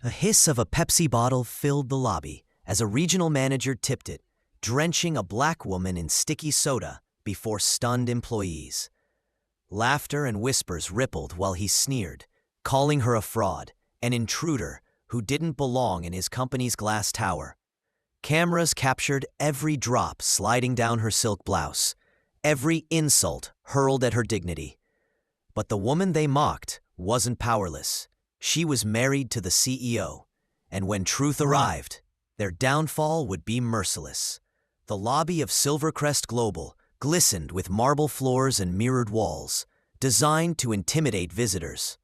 A hiss of a Pepsi bottle filled the lobby as a regional manager tipped it, drenching a black woman in sticky soda before stunned employees. Laughter and whispers rippled while he sneered, calling her a fraud, an intruder who didn't belong in his company's glass tower. Cameras captured every drop sliding down her silk blouse, every insult hurled at her dignity. But the woman they mocked wasn't powerless. She was married to the CEO, and when truth arrived, their downfall would be merciless. The lobby of Silvercrest Global glistened with marble floors and mirrored walls, designed to intimidate visitors.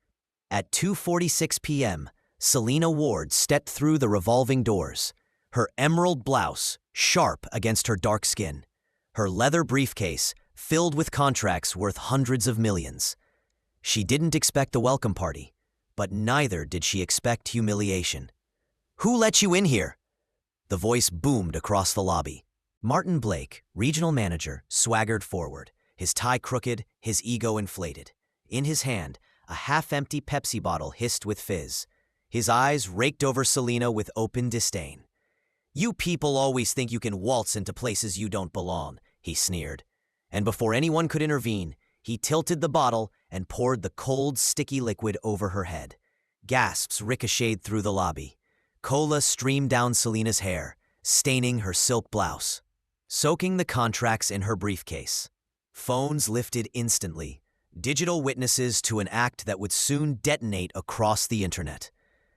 At 2:46 p.m., Selena Ward stepped through the revolving doors, her emerald blouse sharp against her dark skin, her leather briefcase filled with contracts worth hundreds of millions. She didn't expect a welcome party, but neither did she expect humiliation. "Who let you in here?" The voice boomed across the lobby. Martin Blake, regional manager, swaggered forward, his tie crooked, his ego inflated. In his hand, a half-empty Pepsi bottle hissed with fizz. His eyes raked over Selena with open disdain. "You people always think you can waltz into places you don't belong," he sneered. And before anyone could intervene, he tilted the bottle and poured the cold, sticky liquid over her head. Gasps ricocheted through the lobby. Cola streamed down Selena's hair, staining her silk blouse, soaking the contracts in her briefcase. Phones lifted instantly, digital witnesses to an act that would soon detonate across the internet.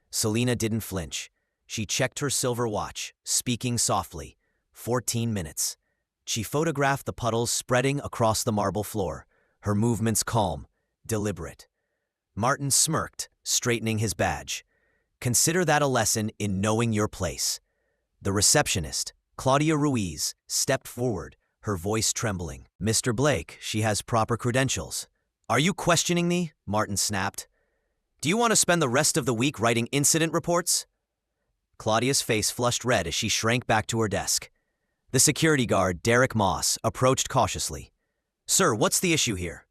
Selena didn't flinch. She checked her silver watch, speaking softly. 14 minutes. She photographed the puddles spreading across the marble floor, her movements calm, deliberate. Martin smirked, straightening his badge. "Consider that a lesson in knowing your place." The receptionist, Claudia Ruiz, stepped forward, her voice trembling. "Mr. Blake, she has proper credentials." "Are you questioning me?" Martin snapped. "Do you want to spend the rest of the week writing incident reports?" Claudia's face flushed red as she shrank back to her desk. The security guard, Derek Moss, approached cautiously. "Sir, what's the issue here?"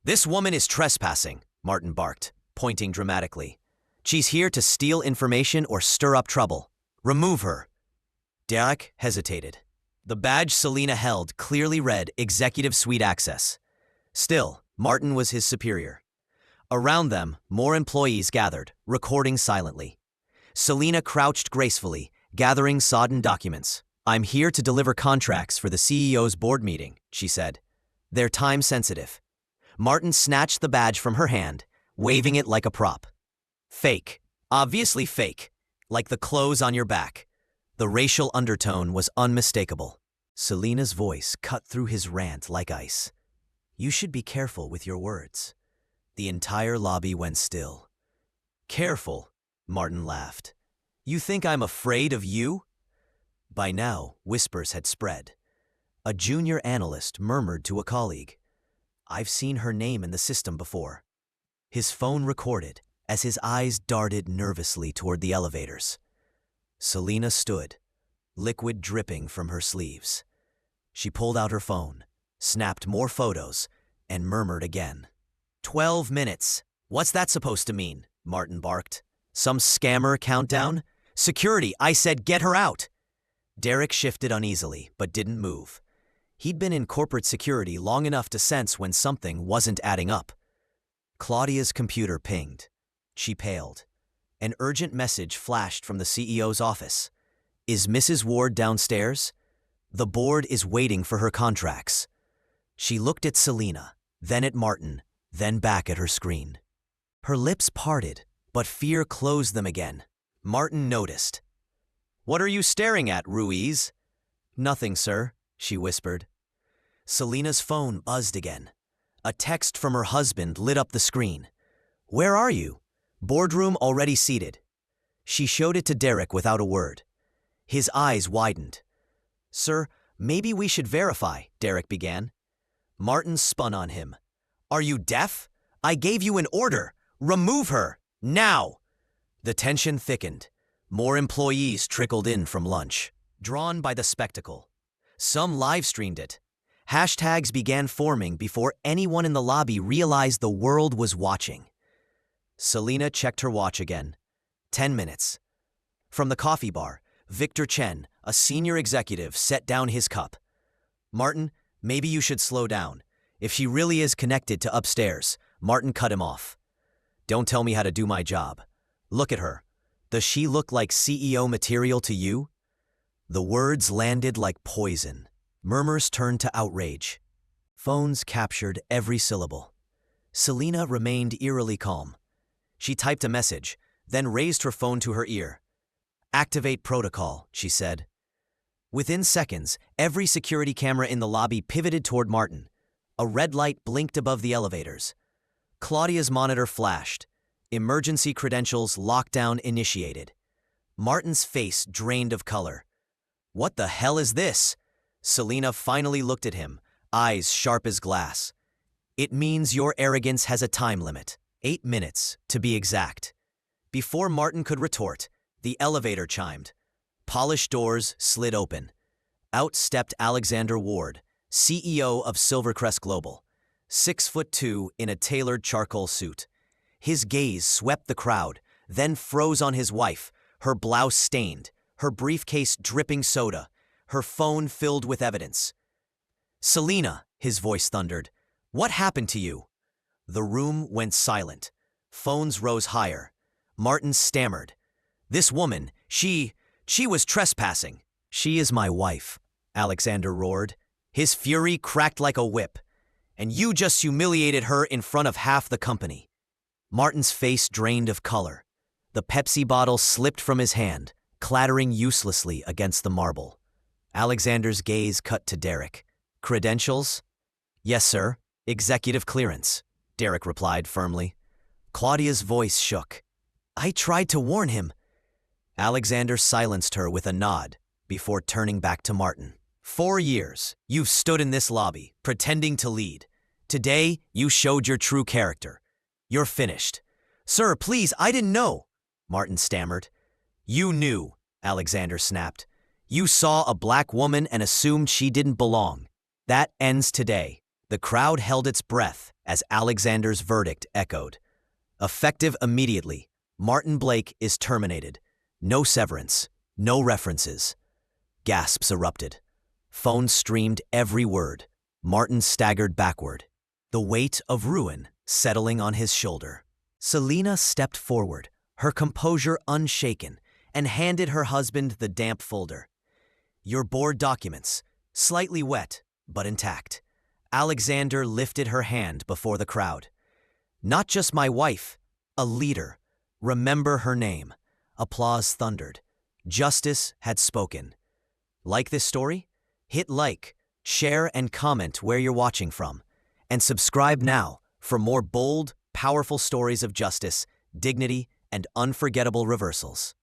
"This woman is trespassing," Martin barked, pointing dramatically. "She's here to steal information or stir up trouble. Remove her." Derek hesitated. The badge Selena held clearly read Executive Suite Access. Still, Martin was his superior. Around them, more employees gathered, recording silently. Selena crouched gracefully, gathering sodden documents. "I'm here to deliver contracts for the CEO's board meeting," she said. "They're time-sensitive." Martin snatched the badge from her hand, waving it like a prop. "Fake. Obviously fake. Like the clothes on your back." The racial undertone was unmistakable. Selena's voice cut through his rant like ice. "You should be careful with your words." The entire lobby went still. "Careful?" Martin laughed. "You think I'm afraid of you?" By now, whispers had spread. A junior analyst murmured to a colleague, "I've seen her name in the system before." His phone recorded as his eyes darted nervously toward the elevators. Selena stood, liquid dripping from her sleeves. She pulled out her phone, snapped more photos, and murmured again. 12 minutes. What's that supposed to mean?" Martin barked. "Some scammer countdown? Security, I said get her out!" Derek shifted uneasily, but didn't move. He'd been in corporate security long enough to sense when something wasn't adding up. Claudia's computer pinged. She paled. An urgent message flashed from the CEO's office. "Is Mrs. Ward downstairs? The board is waiting for her contracts." She looked at Selena, then at Martin, then back at her screen. Her lips parted, but fear closed them again. Martin noticed. "What are you staring at, Ruiz?" "Nothing, sir," she whispered. Selena's phone buzzed again. A text from her husband lit up the screen. "Where are you?" "Boardroom already seated." She showed it to Derek without a word. His eyes widened. "Sir, maybe we should verify," Derek began. Martin spun on him. "Are you deaf? I gave you an order. Remove her, now!" The tension thickened. More employees trickled in from lunch, drawn by the spectacle. Some live-streamed it. Hashtags began forming before anyone in the lobby realized the world was watching. Selena checked her watch again. 10 minutes. From the coffee bar, Victor Chen, a senior executive, set down his cup. Martin, maybe you should slow down. If she really is connected to upstairs, Martin cut him off. Don't tell me how to do my job. Look at her. Does she look like CEO material to you? The words landed like poison. Murmurs turned to outrage. Phones captured every syllable. Selena remained eerily calm. She typed a message, then raised her phone to her ear. "Activate protocol," she said. Within seconds, every security camera in the lobby pivoted toward Martin. A red light blinked above the elevators. Claudia's monitor flashed. Emergency credentials lockdown initiated. Martin's face drained of color. "What the hell is this?" Selena finally looked at him, eyes sharp as glass. "It means your arrogance has a time limit. 8 minutes, to be exact." Before Martin could retort, the elevator chimed. Polished doors slid open. Out stepped Alexander Ward, CEO of Silvercrest Global, 6'2" in a tailored charcoal suit. His gaze swept the crowd, then froze on his wife, her blouse stained, her briefcase dripping soda, her phone filled with evidence. "Selena," his voice thundered, "what happened to you?" The room went silent. Phones rose higher. Martin stammered. "This woman, she was trespassing." "She is my wife," Alexander roared. His fury cracked like a whip. "And you just humiliated her in front of half the company." Martin's face drained of color. The Pepsi bottle slipped from his hand, clattering uselessly against the marble. Alexander's gaze cut to Derek. "Credentials?" "Yes, sir. Executive clearance," Derek replied firmly. Claudia's voice shook. "I tried to warn him." Alexander silenced her with a nod before turning back to Martin. "4 years, you've stood in this lobby, pretending to lead. Today, you showed your true character. You're finished." "Sir, please, I didn't know," Martin stammered. "You knew," Alexander snapped. "You saw a black woman and assumed she didn't belong. That ends today." The crowd held its breath as Alexander's verdict echoed. Effective immediately, Martin Blake is terminated. No severance, no references. Gasps erupted. Phones streamed every word. Martin staggered backward, the weight of ruin settling on his shoulder. Selena stepped forward, her composure unshaken, and handed her husband the damp folder. "Your board documents, slightly wet, but intact." Alexander lifted her hand before the crowd. "Not just my wife, a leader. Remember her name." Applause thundered. Justice had spoken. Like this story? Hit like, share, and comment where you're watching from. And subscribe now for more bold, powerful stories of justice, dignity, and unforgettable reversals.